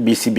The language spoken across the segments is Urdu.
BCB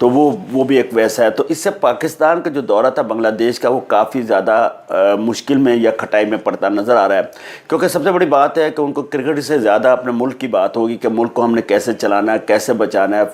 تو وہ بھی ایک ویسا ہے. تو اس سے پاکستان کا جو دورہ تھا بنگلہ دیش کا وہ کافی زیادہ مشکل میں یا کھٹائی میں پڑتا نظر آ رہا ہے, کیونکہ سب سے بڑی بات ہے کہ ان کو کرکٹ سے زیادہ اپنے ملک کی بات ہوگی کہ ملک کو ہم نے کیسے چلانا ہے, کیسے بچانا ہے,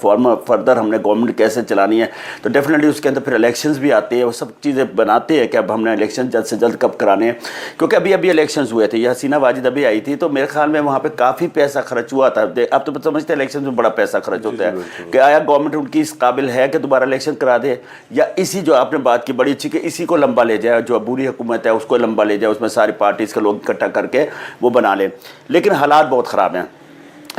فردر ہم نے گورنمنٹ کیسے چلانی ہے. تو ڈیفینیٹلی اس کے اندر پھر الیکشنز بھی آتے ہیں, وہ سب چیزیں بناتے ہیں کہ اب ہم نے الیکشن جلد سے جلد کب کرانے ہیں, کیونکہ ابھی الیکشنز ہوئے تھے. یہ حسینہ واجد ابھی آئی تھی تو میرے خیال میں وہاں پہ کافی پیسہ خرچ ہوا تھا. اب تو سمجھتے ہیں الیکشن میں بڑا پیسہ خرچ ہوتا ہے کہ آیا گورنمنٹ ان کی اس قابل ہے کہ دوبارہ الیکشن کرا دے, یا اسی جو آپ نے بات کی بڑی اچھی کہ اسی کو لمبا لے جائے, جو عبوری حکومت ہے اس کو لمبا لے جائے, اس میں ساری پارٹیز کے لوگ اکٹھا کر کے وہ بنا لیں. لیکن حالات بہت خراب ہیں.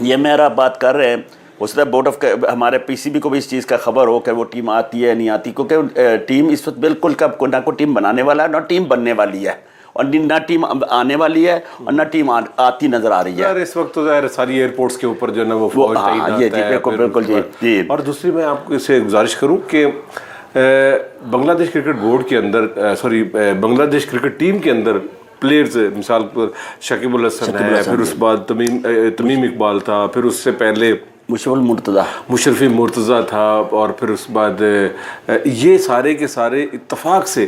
یہ میرا بات کر رہے ہیں اس طرح بورڈ آف ہمارے پی سی بی کو بھی اس چیز کا خبر ہو کہ وہ ٹیم آتی ہے نہیں آتی, کیونکہ ٹیم اس وقت بالکل نہ کوئی ٹیم بنانے والا ہے نہ ٹیم بننے والی ہے, اور نہ ٹیم آنے والی ہے اور نہ ٹیم آتی نظر آ رہی ہے. اس وقت تو ظاہر ساری ایئرپورٹس کے اوپر جو ہے نا وہ فوج تعینات ہے. بالکل جی. اور دوسری میں آپ کو سے گزارش کروں کہ بنگلہ دیش کرکٹ بورڈ کے اندر بنگلہ دیش کرکٹ ٹیم کے اندر پلیئرز مثال پر شکیب الحسن ہے, پھر اس بعد تمیم اقبال تھا, پھر اس سے پہلے مشرفی مرتضیٰ تھا, اور پھر اس بعد یہ سارے کے سارے اتفاق سے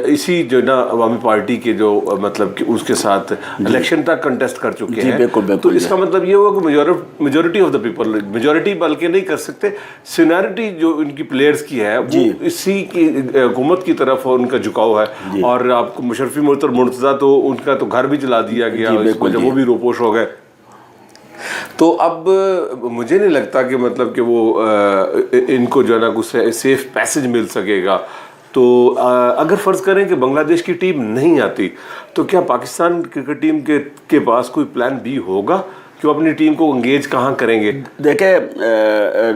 اسی جو نا عوامی پارٹی کے جو مطلب کہ اس کے ساتھ الیکشن تک کنٹیسٹ کر چکے ہیں. تو اس کا مطلب یہ ہوا کہ majority of the people, majority بلکہ نہیں کر سکتے, سینیرٹی جو ان کی پلیئرز کی ہے وہ اسی کی حکومت کی طرف ان کا جھکاؤ ہے. اور آپ کو مشرفی مرتضیٰ تو ان کا تو گھر بھی چلا دیا گیا, جب وہ بھی روپوش ہو گئے. تو اب مجھے نہیں لگتا کہ مطلب کہ وہ ان کو جو ہے نا کچھ سیف پیسج مل سکے گا. تو اگر فرض کریں کہ بنگلہ دیش کی ٹیم نہیں آتی تو کیا پاکستان کرکٹ ٹیم کے پاس کوئی پلان بی ہوگا کہ وہ اپنی ٹیم کو انگیج کہاں کریں گے؟ دیکھیں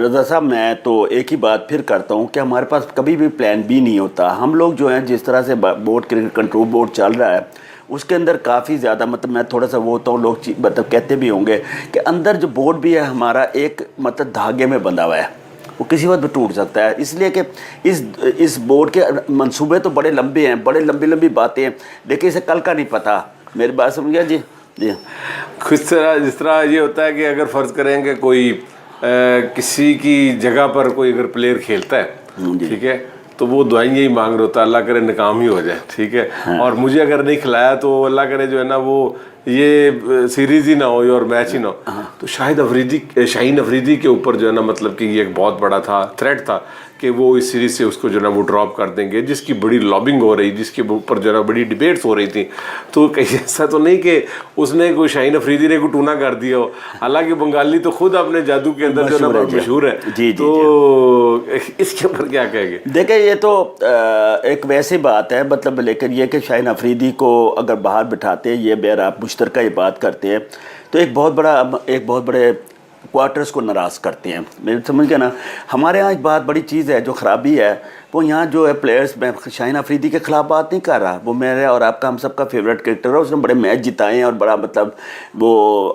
رضا صاحب, میں تو ایک ہی بات پھر کرتا ہوں کہ ہمارے پاس کبھی بھی پلان بی نہیں ہوتا. ہم لوگ جو ہیں جس طرح سے بورڈ کرکٹ کنٹرول بورڈ چل رہا ہے اس کے اندر کافی زیادہ مطلب میں تھوڑا سا وہ ہوتا ہوں, لوگ مطلب کہتے بھی ہوں گے کہ اندر جو بورڈ بھی ہے ہمارا ایک مطلب دھاگے میں بندھا ہوا ہے, وہ کسی وقت بھی ٹوٹ سکتا ہے. اس لیے کہ اس بورڈ کے منصوبے تو بڑے لمبے ہیں, بڑے لمبی باتیں ہیں, لیکن اسے کل کا نہیں پتہ. میری بات سمجھ گیا جی؟ جس طرح یہ ہوتا ہے کہ اگر فرض کریں کہ کوئی کسی کی جگہ پر کوئی اگر پلیئر کھیلتا ہے, ٹھیک ہے, تو وہ دعائیں یہی مانگ رہا ہوتا ہے اللہ کرے ناکام ہی ہو جائے, ٹھیک ہے, اور مجھے اگر نہیں کھلایا تو اللہ کرے جو ہے نا وہ یہ سیریز ہی نہ ہو اور میچ ہی نہ ہو. تو شاہین افریدی کے اوپر جو ہے نا مطلب کہ یہ ایک بہت بڑا تھریٹ تھا کہ وہ اس سیریز سے اس کو جو ہے نا وہ ڈراپ کر دیں گے, جس کی بڑی لابنگ ہو رہی, جس کے اوپر جو ہے نا بڑی ڈیبیٹس ہو رہی تھیں. تو کہیں ایسا تو نہیں کہ اس نے کوئی شاہین افریدی نے کوئی ٹونا کر دیا ہو, حالانکہ بنگالی تو خود اپنے جادو کے اندر جو ہے نا مشہور ہے. تو اس کے اوپر کیا کہیں گے؟ دیکھیں یہ تو ایک ویسی بات ہے, مطلب لیکن یہ کہ شاہین افریدی کو اگر باہر بٹھاتے, یہ بہر آپ مشترکہ یہ بات کرتے ہیں تو ایک بہت بڑے کوارٹرز کو ناراض کرتے ہیں. میرے سمجھ گیا نا, ہمارے ہاں ایک بات بڑی چیز ہے جو خرابی ہے, وہ یہاں جو ہے پلیئرز, میں شاہین افریدی کے خلاف بات نہیں کر رہا, وہ میرے اور آپ کا ہم سب کا فیوریٹ کرکٹر ہے, اس نے بڑے میچ جتائے ہیں اور بڑا مطلب وہ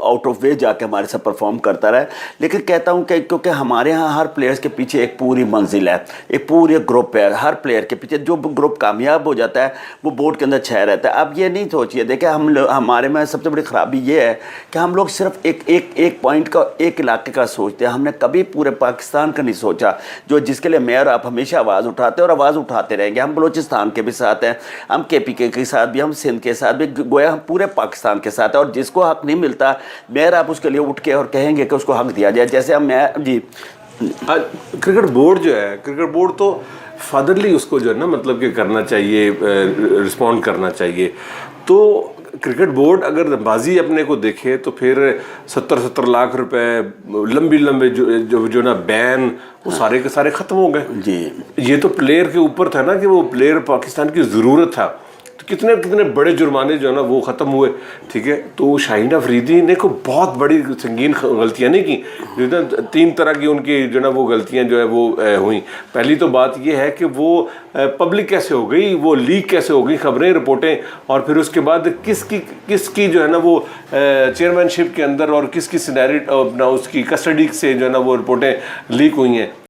آؤٹ آف وے جا کے ہمارے ساتھ پرفارم کرتا رہا ہے. لیکن کہتا ہوں کہ کیونکہ ہمارے ہاں ہر پلیئرز کے پیچھے ایک پوری منزل ہے, ایک پورے گروپ ہے, ہر پلیئر کے پیچھے جو گروپ کامیاب ہو جاتا ہے وہ بورڈ کے اندر چھایا رہتا ہے. اب یہ نہیں سوچیے, دیکھیں ہمارے میں سب سے بڑی خرابی یہ ہے کہ ہم لوگ صرف ایک پوائنٹ کا, ایک علاقے کا سوچتے ہیں. ہم نے کبھی پورے پاکستان کا نہیں سوچا, جس کے لیے میں اور آپ ہمیشہ آواز اٹھاتے اور آواز اٹھاتے رہیں گے. ہم بلوچستان کے بھی ساتھ ہیں, ہم کے پی کے ساتھ بھی, ہم سندھ کے ساتھ بھی, گویا ہم پورے پاکستان کے ساتھ ہیں. اور جس کو حق نہیں ملتا میرا آپ اس کے لیے اٹھ کے اور کہیں گے کہ اس کو حق دیا جائے. جیسے ہم جی کرکٹ بورڈ جو ہے, کرکٹ بورڈ تو فادرلی اس کو جو ہے نا مطلب کہ کرنا چاہیے, رسپونڈ کرنا چاہیے. تو کرکٹ بورڈ اگر بازی اپنے کو دیکھے تو پھر 70 لاکھ روپے لمبے جو نا بین, وہ سارے کے سارے ختم ہو گئے. جی یہ تو پلیئر کے اوپر تھا نا کہ وہ پلیئر پاکستان کی ضرورت تھا. تو کتنے بڑے جرمانے جو ہے نا وہ ختم ہوئے, ٹھیک ہے. تو شاہین افریدی نے کوئی بہت بڑی سنگین غلطیاں نہیں کی, جو نا 3 طرح کی ان کی جو نا وہ غلطیاں جو ہے وہ ہوئیں. پہلی تو بات یہ ہے کہ وہ پبلک کیسے ہو گئی, وہ لیک کیسے ہو گئی خبریں, رپورٹیں, اور پھر اس کے بعد کس کی جو ہے نا وہ چیئرمین شپ کے اندر اور کس کی سینیریٹ اپنا اس کی کسٹڈی سے جو ہے نا وہ رپورٹیں لیک ہوئی ہیں.